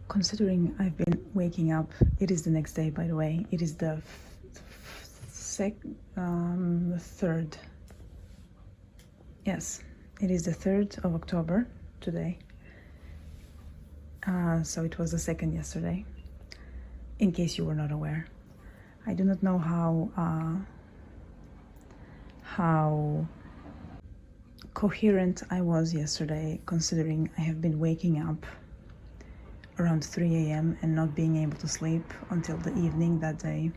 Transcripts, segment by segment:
Considering I've been waking up, it is the next day, by the way. It is the third. Yes, it is the 3rd of October today. So it was the 2nd yesterday, in case you were not aware. I do not know how coherent I was yesterday, considering I have been waking up around 3 a.m. and not being able to sleep until the evening that day.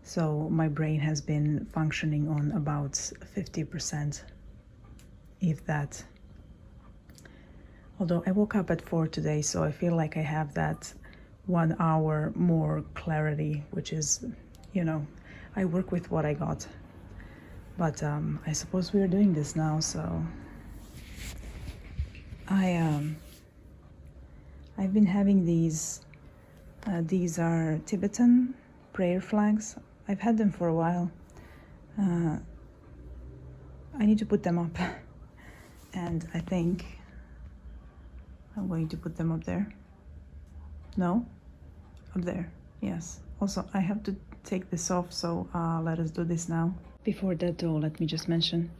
So my brain has been functioning on about 50%, if that. Although I woke up at 4 today, so I feel like I have that 1 hour more clarity, which is, I work with what I got. But I suppose we're doing this now, so I've been having these are Tibetan prayer flags. I've had them for a while. I need to put them up, and I think I'm going to put them up there. No? Up there, yes. Also, I have to take this off, so let us do this now. Before that though, let me just mention,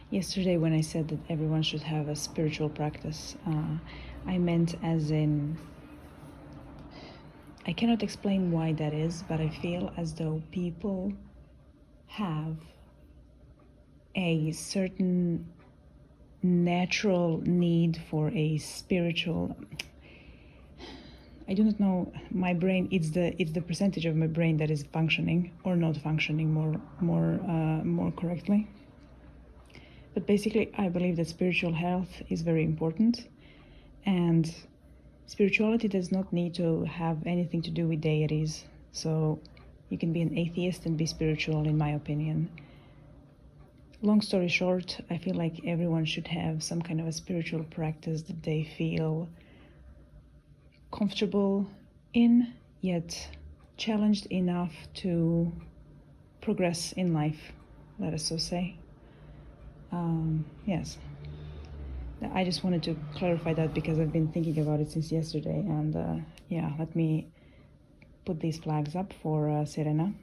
yesterday when I said that everyone should have a spiritual practice, I meant as in, I cannot explain why that is, but I feel as though people have a certain natural need for a spiritual, I do not know, my brain, it's the percentage of my brain that is functioning or not functioning more correctly. But basically, I believe that spiritual health is very important, and spirituality does not need to have anything to do with deities. So you can be an atheist and be spiritual, in my opinion. Long story short, I feel like everyone should have some kind of a spiritual practice that they feel comfortable in, yet challenged enough to progress in life, let us so say. Yes. I just wanted to clarify that because I've been thinking about it since yesterday, and yeah, let me put these flags up for Sirena.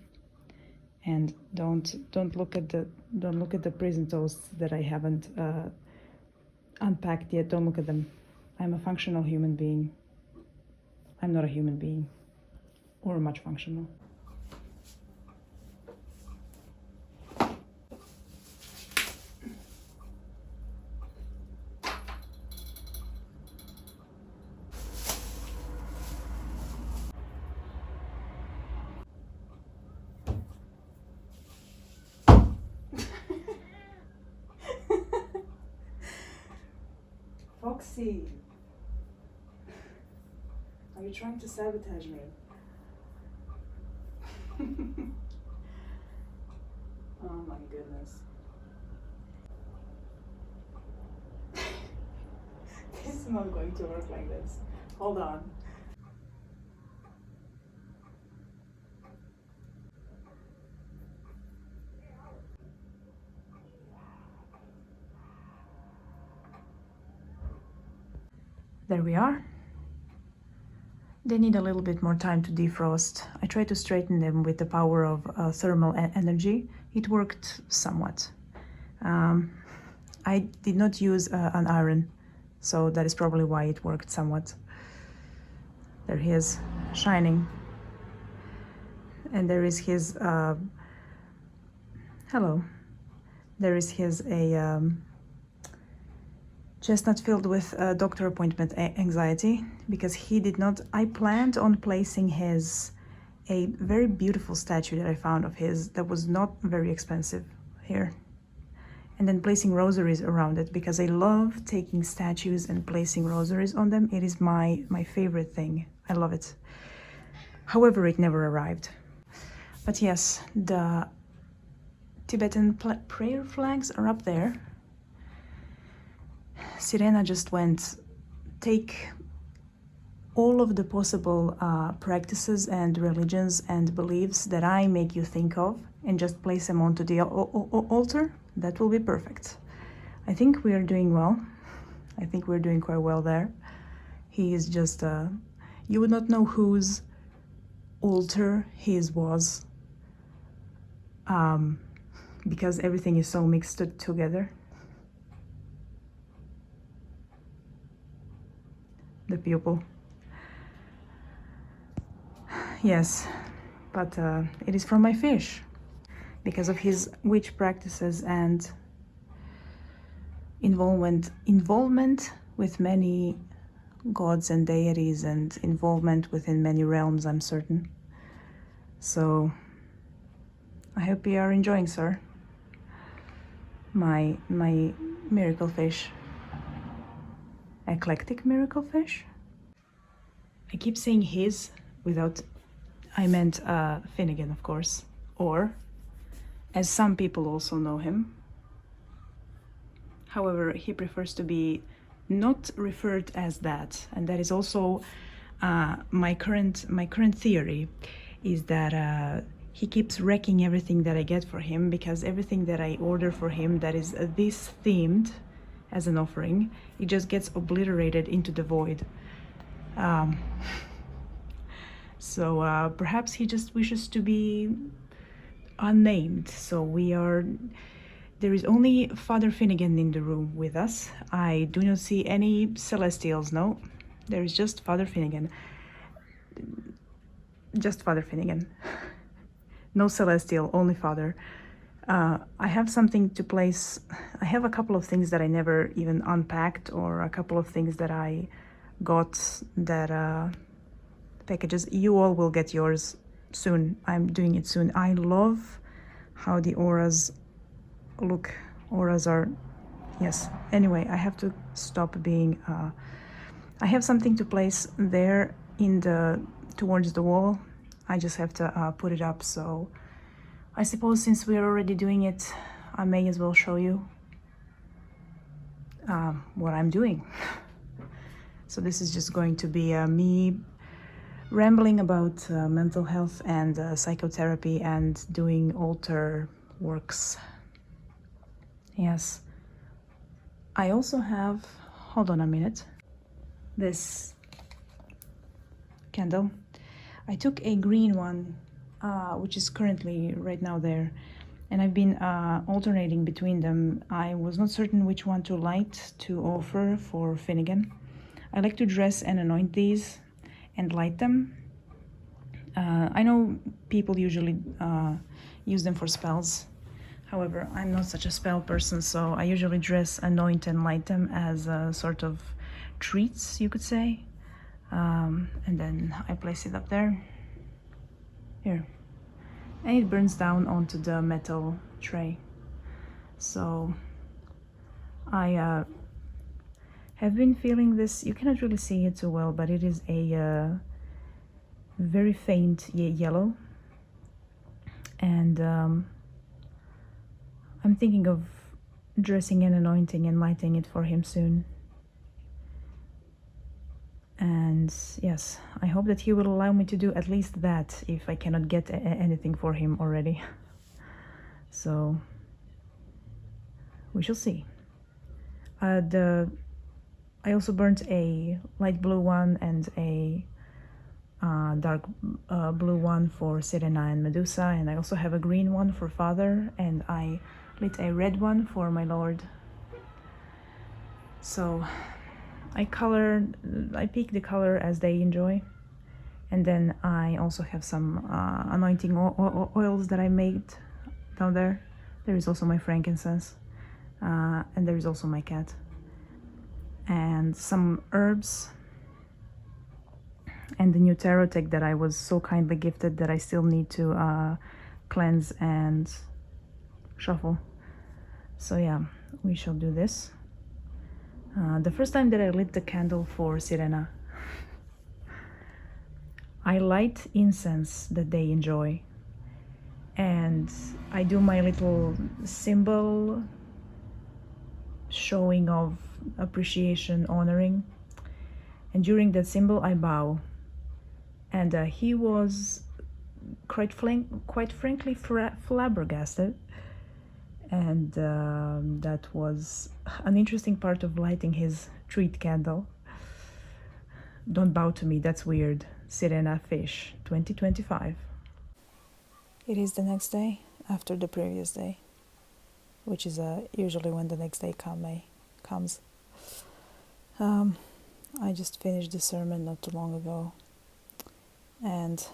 And don't look at the prison toasts that I haven't unpacked yet. Don't look at them. I'm a functional human being. I'm not a human being, or much functional. Foxy, are you trying to sabotage me? Oh my goodness. This is not going to work like this. Hold on. There we are. They need a little bit more time to defrost. I tried to straighten them with the power of thermal energy. It worked somewhat. I did not use an iron, so that is probably why it worked somewhat. There he is, shining. And there is his, hello. There is his, chestnut filled with doctor appointment anxiety, because he did not, I planned on placing a very beautiful statue that I found of his that was not very expensive here. And then placing rosaries around it, because I love taking statues and placing rosaries on them. It is my favorite thing. I love it. However, it never arrived. But yes, the Tibetan prayer flags are up there. Sirena just went, take all of the possible practices and religions and beliefs that I make you think of and just place them onto the altar. That will be perfect. I think we are doing well. I think we're doing quite well there. He is just, You would not know whose altar his was, because everything is so mixed together. The pupil. Yes, but it is from my fish, because of his witch practices and involvement with many gods and deities, and involvement within many realms, I'm certain. So I hope you are enjoying, sir, my miracle fish. Eclectic miracle fish. I keep saying his without, I meant Finnegan, of course, or as some people also know him. However, he prefers to be not referred as that, and that is also my current theory, is that he keeps wrecking everything that I get for him, because everything that I order for him that is this themed as an offering, it just gets obliterated into the void. So perhaps he just wishes to be unnamed. So there is only Father Finnegan in the room with us. I do not see any celestials, no. There is just Father Finnegan. Just Father Finnegan. No celestial, only Father. I have something to place. I have a couple of things that I never even unpacked, or a couple of things that I got that packages. You all will get yours soon. I'm doing it soon. I love how the auras look. Auras are, yes. Anyway, I have to stop being, I have something to place there towards the wall. I just have to put it up. So I suppose since we're already doing it, I may as well show you what I'm doing. So this is just going to be me rambling about mental health and psychotherapy and doing altar works. Yes. I also have, hold on a minute, this candle. I took a green one, which is currently right now there, and I've been alternating between them. I was not certain which one to light to offer for Finnegan. I like to dress and anoint these and light them. I know people usually use them for spells. However, I'm not such a spell person, so I usually dress, anoint, and light them as a sort of treats, you could say. And then I place it up there. Here. And it burns down onto the metal tray. So I have been feeling this. You cannot really see it too well, but it is a very faint yellow. And I'm thinking of dressing and anointing and lighting it for him soon. And yes, I hope that he will allow me to do at least that if I cannot get anything for him already. So we shall see. I also burnt a light blue one and a dark blue one for Sirena and Medusa, and I also have a green one for Father, and I lit a red one for my Lord. So I pick the color as they enjoy, and then I also have some anointing oils that I made down there. There is also my frankincense, and there is also my cat, and some herbs, and the new tarot deck that I was so kindly gifted that I still need to cleanse and shuffle. So yeah, we shall do this. The first time that I lit the candle for Sirena, I light incense that they enjoy, and I do my little symbol showing of appreciation, honoring, and during that symbol I bow. And he was quite frankly flabbergasted, and that was an interesting part of lighting his treat candle, Don't bow to me, that's weird. Sirena fish, 2025. It is the next day after the previous day, which is usually when the next day comes. I just finished the sermon not too long ago, and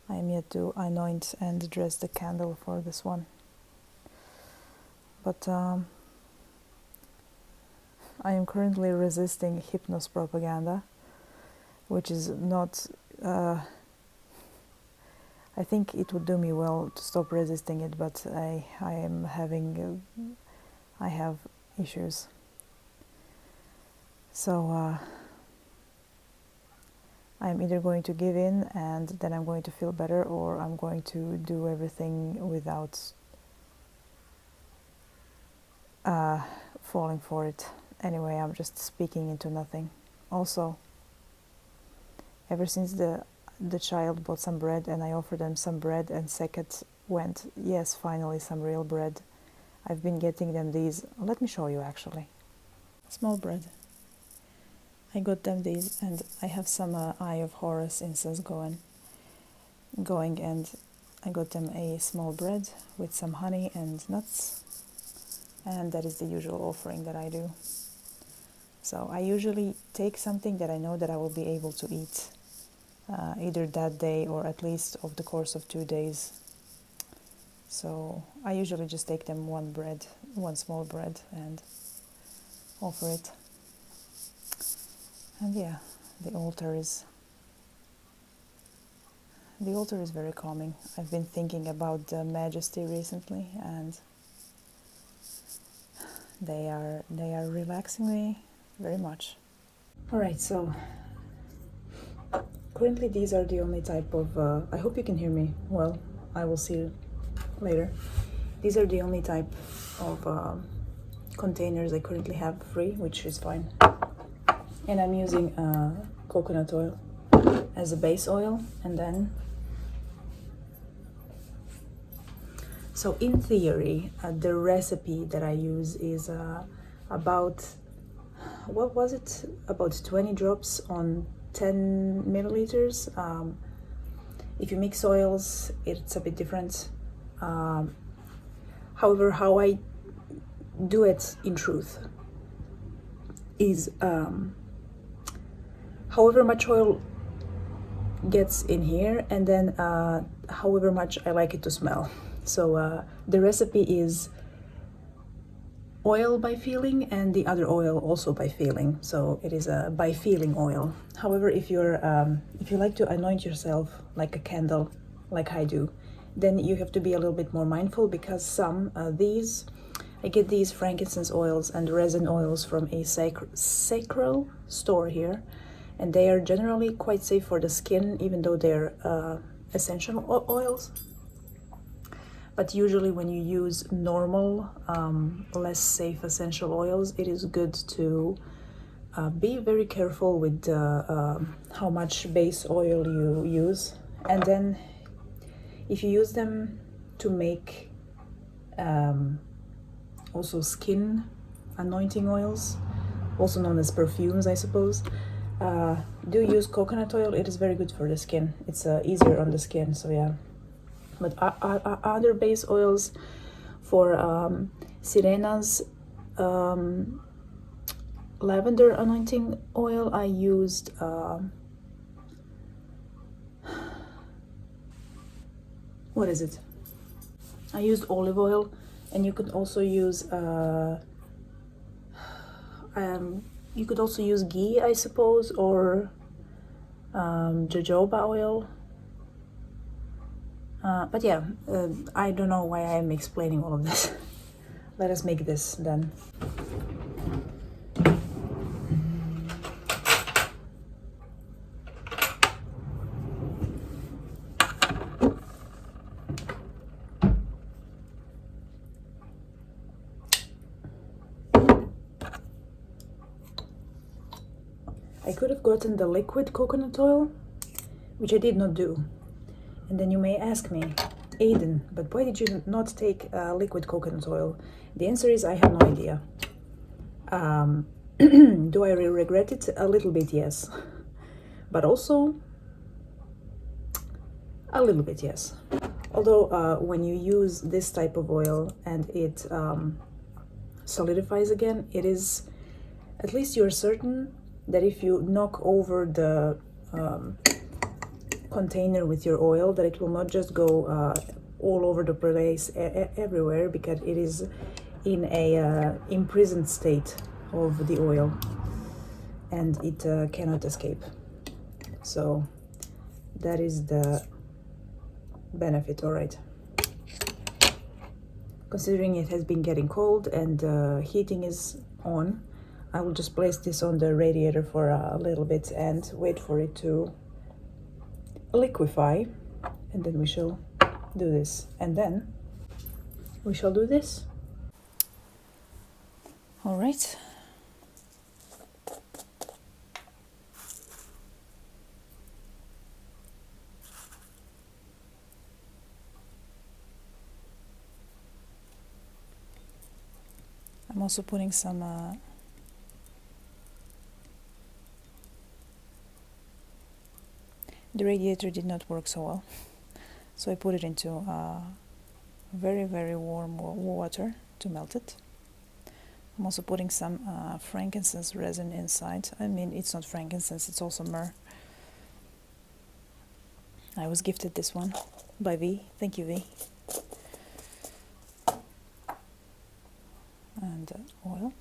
I am yet to anoint and dress the candle for this one. But I am currently resisting hypnos propaganda, which is not... I think it would do me well to stop resisting it, but I have issues. So I'm either going to give in and then I'm going to feel better, or I'm going to do everything without falling for it. Anyway, I'm just speaking into nothing. Also, ever since the child bought some bread and I offered them some bread, and second went, yes, finally some real bread, I've been getting them these, let me show you actually, small bread. I got them these, and I have some Eye of Horus incense going, and I got them a small bread with some honey and nuts, and that is the usual offering that I do. So I usually take something that I know that I will be able to eat either that day or at least over the course of 2 days. So I usually just take them one small bread, and offer it. And yeah, the altar is very calming. I've been thinking about the Majesty recently, and they are relaxing me very much. All right, so currently these are the only type of I hope you can hear me well. I will see you later. These are the only type of containers I currently have free, which is fine. And I'm using coconut oil as a base oil, and then so in theory the recipe that I use is about, what was it, about 20 drops on 10 milliliters. If you mix oils, it's a bit different. However, how I do it in truth is however much oil gets in here, and then however much I like it to smell. So the recipe is oil by feeling, and the other oil also by feeling. So it is a by feeling oil. However, if you like to anoint yourself like a candle, like I do, then you have to be a little bit more mindful, because some I get these frankincense oils and resin oils from a sacral store here, and they are generally quite safe for the skin, even though they're essential oils. But usually when you use normal, less safe essential oils, it is good to be very careful with how much base oil you use. And then if you use them to make also skin anointing oils, also known as perfumes, I suppose, do use coconut oil. It is very good for the skin. It's easier on the skin, so yeah. But other base oils, for Sirena's lavender anointing oil, I used what is it? I used olive oil, and you could also use ghee, I suppose, or jojoba oil. But yeah, I don't know why I'm explaining all of this. Let us make this then. I could have gotten the liquid coconut oil, which I did not do. And then you may ask me, Aiden, but why did you not take liquid coconut oil? The answer is I have no idea. Do I regret it? A little bit, yes. But also a little bit, yes. Although when you use this type of oil and it solidifies again, it is, at least you're certain that if you knock over the container with your oil, that it will not just go all over the place everywhere, because it is in a imprisoned state of the oil and it cannot escape. So that is the benefit. All right, considering it has been getting cold and heating is on, I will just place this on the radiator for a little bit and wait for it to liquefy, and then we shall do this, and then we shall do this. All right. I'm also putting some the radiator did not work so well, so I put it into very, very warm water to melt it. I'm also putting some frankincense resin inside. I mean, it's not frankincense, it's also myrrh. I was gifted this one by V. Thank you, V. And oil.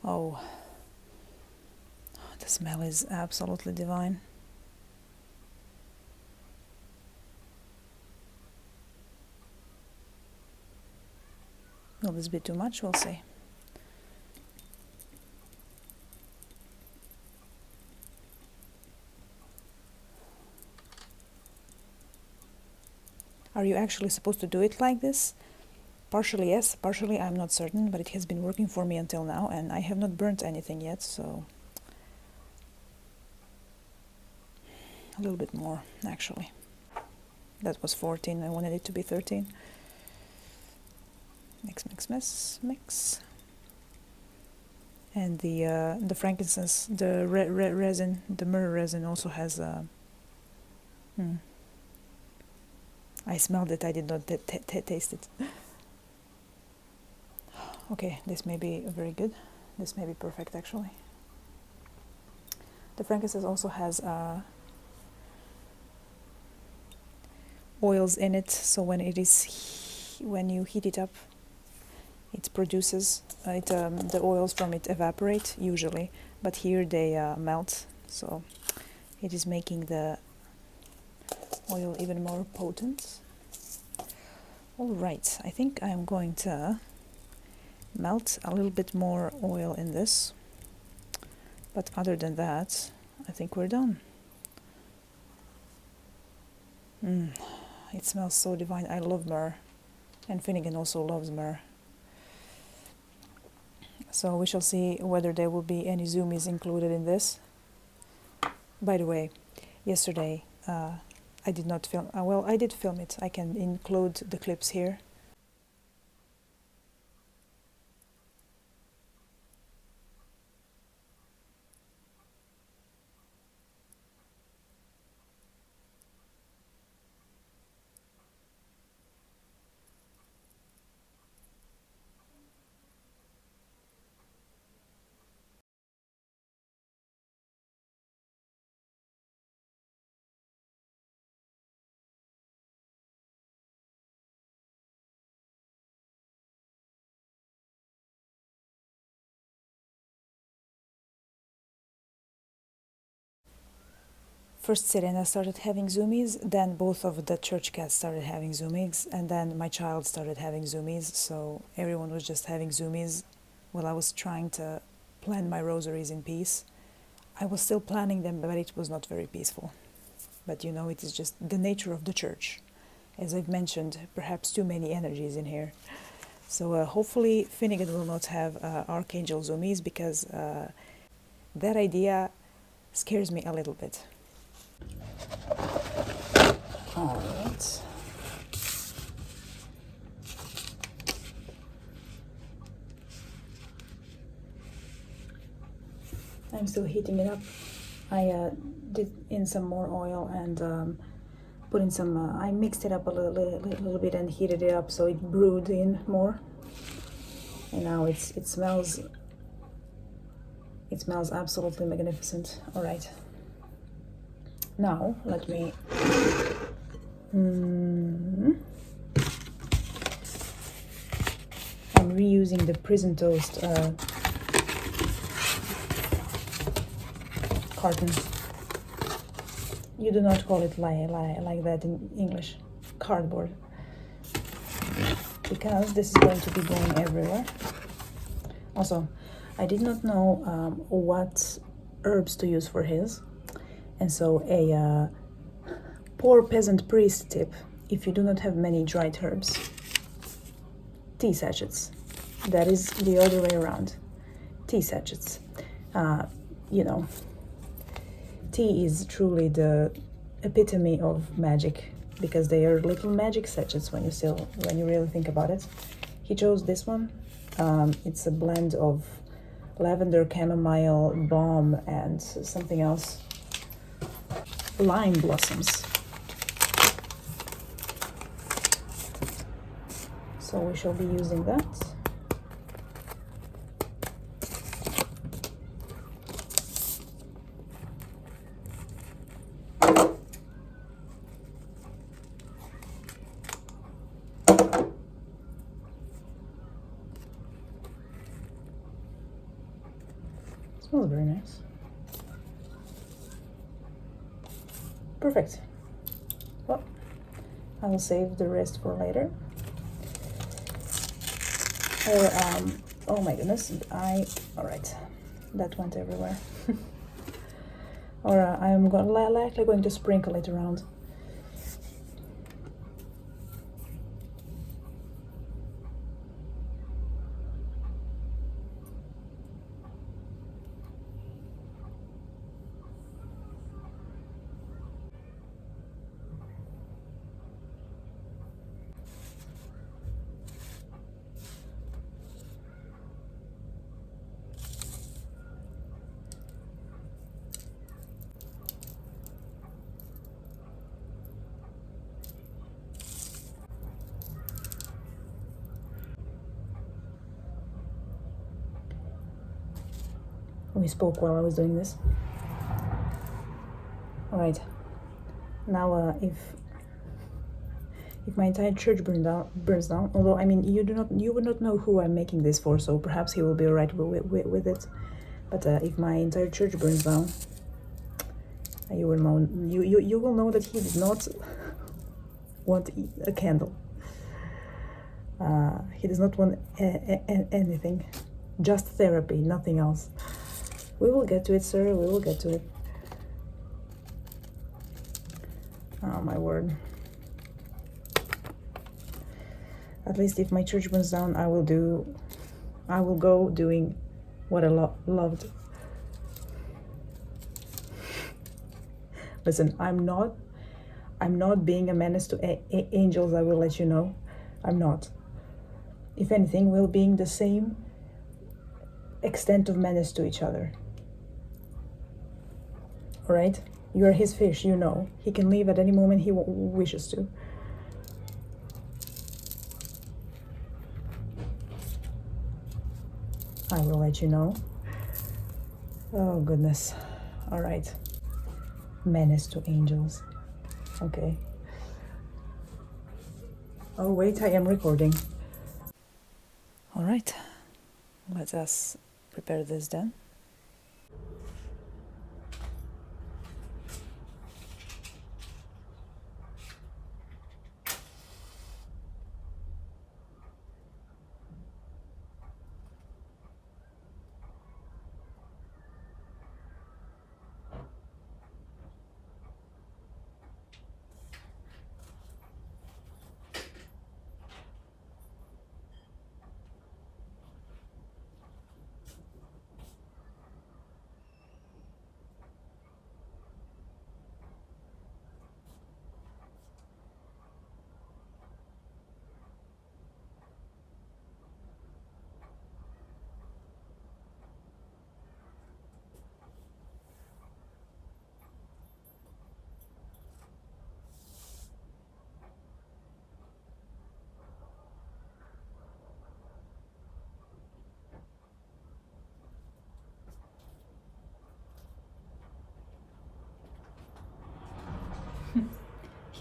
Oh, the smell is absolutely divine. Will this be too much? We'll see. Are you actually supposed to do it like this? Partially yes, partially I'm not certain, but it has been working for me until now, and I have not burnt anything yet, so a little bit more actually. That was 14, I wanted it to be 13. Mix, mix, mix, mix. And the frankincense, the resin, the myrrh resin also has I smelled it, I did not taste it. Okay, this may be very good. This may be perfect, actually. The frankincense also has oils in it, so when you heat it up, it produces the oils from it evaporate usually, but here they melt, so it is making the oil even more potent. All right, I think I am going to melt a little bit more oil in this, but other than that I think we're done. It smells so divine. I love myrrh, and Finnegan also loves myrrh, so we shall see whether there will be any zoomies included in this. By the way, yesterday I did not film, well, I did film it. I can include the clips here. First Sirena started having zoomies, then both of the church cats started having zoomies, and then my child started having zoomies, so everyone was just having zoomies while I was trying to plan my rosaries in peace. I was still planning them, but it was not very peaceful. But you know, it is just the nature of the church. As I've mentioned, perhaps too many energies in here. So hopefully Finnegan will not have Archangel zoomies, because that idea scares me a little bit. All right. I'm still heating it up. I did in some more oil and put in some, I mixed it up a little bit and heated it up so it brewed in more. And now it smells absolutely magnificent. All right. Now let me I'm reusing the Prison Toast carton. You do not call it like that in English. Cardboard. Because this is going to be going everywhere. Also, I did not know what herbs to use for his. And so a poor peasant priest tip, if you do not have many dried herbs, tea sachets. That is the other way around. Tea sachets. You know, tea is truly the epitome of magic because they are little magic sachets when you really think about it. He chose this one. It's a blend of lavender, chamomile, balm, and something else. Lime blossoms. So we shall be using that. Smells very nice. Perfect. Well, I will save the rest for later. Or, oh my goodness, all right, that went everywhere. Or I'm likely going to sprinkle it around. We spoke while I was doing this. All right. Now, if my entire church burns down, although I mean you would not know who I'm making this for, so perhaps he will be alright with it. But if my entire church burns down, you will know. You will know that he did not want a candle. He does not want anything, just therapy, nothing else. We will get to it, sir. We will get to it. Oh my word. At least if my church burns down, I will go doing what I loved. Listen, I'm not being a menace to angels, I will let you know. I'm not. If anything, we're being the same extent of menace to each other. All right? You are his fish, you know. He can leave at any moment he wishes to. I will let you know. Oh, goodness. All right. Menace to angels. Okay. Oh, wait, I am recording. All right. Let us prepare this then.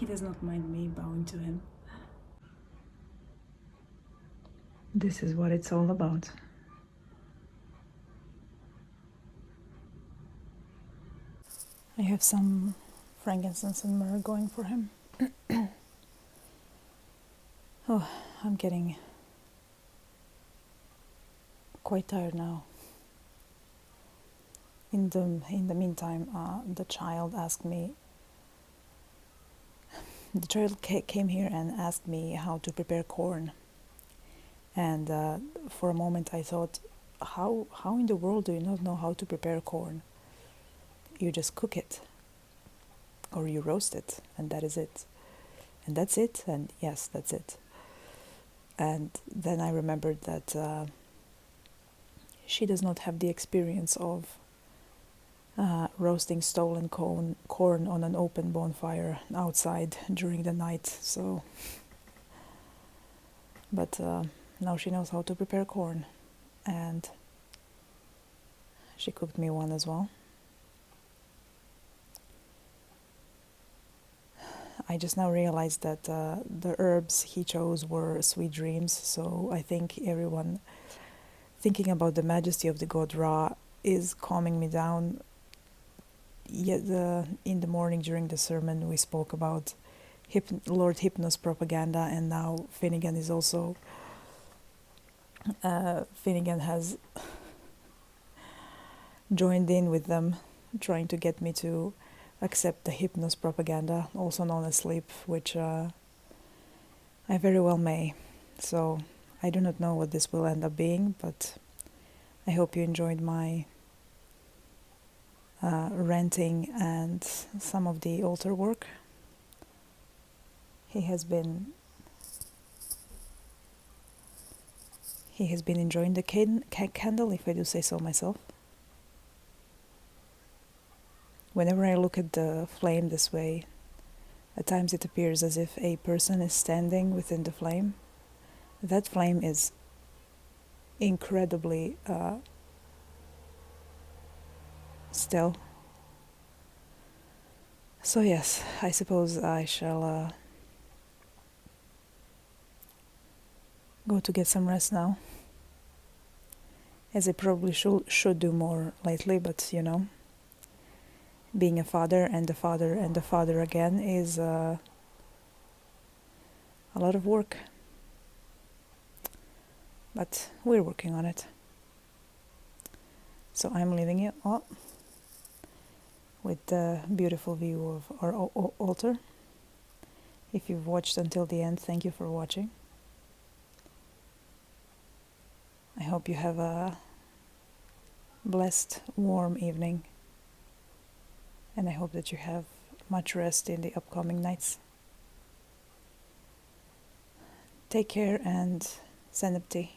He does not mind me bowing to him. This is what it's all about. I have some frankincense and myrrh going for him. Oh, I'm getting quite tired now. In the meantime, the child came here and asked me how to prepare corn. And for a moment I thought, how in the world do you not know how to prepare corn? You just cook it, or you roast it, and that is it. And that's it, and yes, that's it. And then I remembered that she does not have the experience of roasting stolen corn on an open bonfire outside during the night. So, but now she knows how to prepare corn, and she cooked me one as well. I just now realized that the herbs he chose were sweet dreams, so I think everyone thinking about the majesty of the god Ra is calming me down. Yet in the morning during the sermon we spoke about Lord Hypnos propaganda, and now Finnegan is also Finnegan has joined in with them, trying to get me to accept the Hypnos propaganda, also known as sleep, which I very well may. So I do not know what this will end up being, but I hope you enjoyed my ranting and some of the altar work. He has been enjoying the candle, if I do say so myself. Whenever I look at the flame this way, at times it appears as if a person is standing within the flame. That flame is incredibly still. So yes, I suppose I shall go to get some rest now, as I probably should do more lately, but you know, being a father and a father and a father again is a lot of work, but we're working on it. So I'm leaving you all with the beautiful view of our altar. If you've watched until the end, thank you for watching. I hope you have a blessed, warm evening, and I hope that you have much rest in the upcoming nights. Take care and Senepti.